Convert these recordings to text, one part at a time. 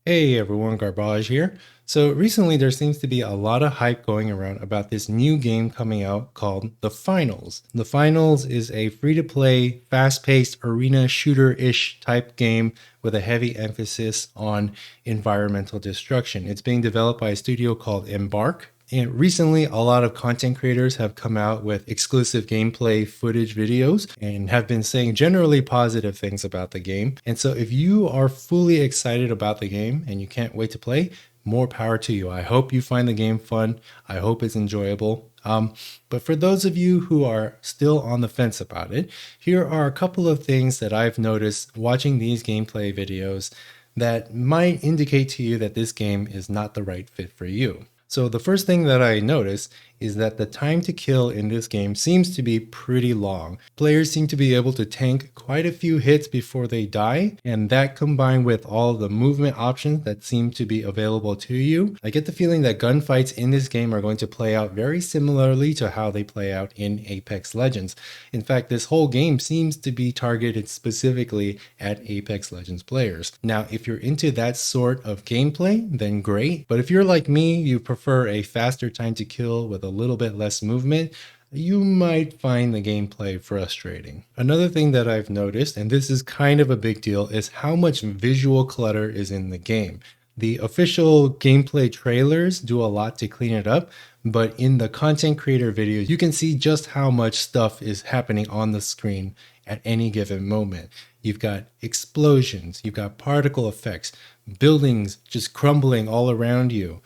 Hey everyone, Garbage here. So recently there seems to be a lot of hype going around about this new game coming out called The Finals. The Finals is a free-to-play, fast-paced arena shooter-ish type game with a heavy emphasis on environmental destruction. It's being developed by a studio called Embark. And recently, a lot of content creators have come out with exclusive gameplay footage videos and have been saying generally positive things about the game. And so if you are fully excited about the game and you can't wait to play, more power to you. I hope you find the game fun. I hope it's enjoyable. But for those of you who are still on the fence about it, here are a couple of things that I've noticed watching these gameplay videos that might indicate to you that this game is not the right fit for you. So the first thing that I noticed is that the time to kill in this game seems to be pretty long. Players seem to be able to tank quite a few hits before they die, and that combined with all the movement options that seem to be available to you, I get the feeling that gunfights in this game are going to play out very similarly to how they play out in Apex Legends. In fact, this whole game seems to be targeted specifically at Apex Legends players. Now, if you're into that sort of gameplay, then great, but if you're like me, you prefer a faster time to kill with a little bit less movement, you might find the gameplay frustrating. Another thing that I've noticed, and this is kind of a big deal, is how much visual clutter is in the game. The official gameplay trailers do a lot to clean it up, but in the content creator videos, you can see just how much stuff is happening on the screen at any given moment. You've got explosions, you've got particle effects, buildings just crumbling all around you.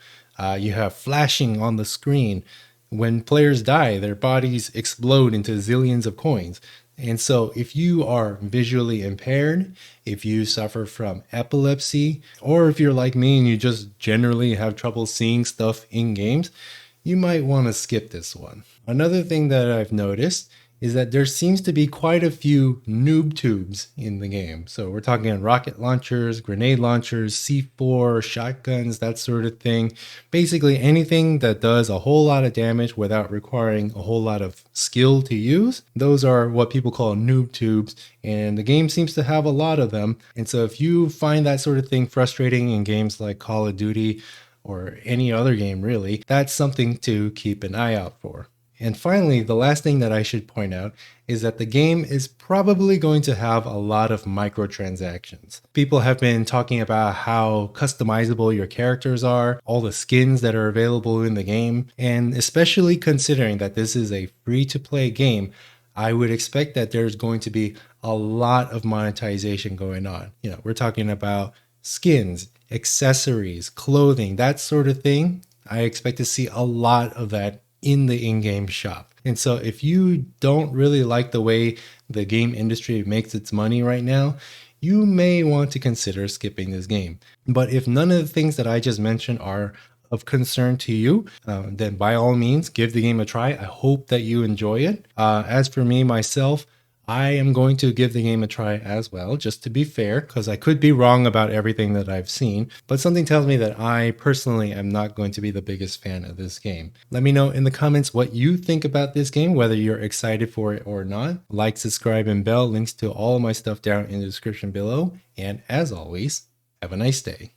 You have flashing on the screen. When players die, their bodies explode into zillions of coins. And so if you are visually impaired, if you suffer from epilepsy, or if you're like me and you just generally have trouble seeing stuff in games, you might want to skip this one. Another thing that I've noticed is that there seems to be quite a few noob tubes in the game. So we're talking rocket launchers, grenade launchers, C4, shotguns, that sort of thing. Basically anything that does a whole lot of damage without requiring a whole lot of skill to use. Those are what people call noob tubes, and the game seems to have a lot of them. And so if you find that sort of thing frustrating in games like Call of Duty or any other game really, that's something to keep an eye out for. And finally, the last thing that I should point out is that the game is probably going to have a lot of microtransactions. People have been talking about how customizable your characters are, all the skins that are available in the game, and especially considering that this is a free-to-play game, I would expect that there's going to be a lot of monetization going on. You know, we're talking about skins, accessories, clothing, that sort of thing. I expect to see a lot of that in the in-game shop. And so if you don't really like the way the game industry makes its money right now, you may want to consider skipping this game. But if none of the things that I just mentioned are of concern to you, then by all means, give the game a try. I hope that you enjoy it. As for me, myself, I am going to give the game a try as well, just to be fair, because I could be wrong about everything that I've seen, but something tells me that I personally am not going to be the biggest fan of this game. Let me know in the comments what you think about this game, whether you're excited for it or not. Like, subscribe, and bell. Links to all of my stuff down in the description below. And as always, have a nice day.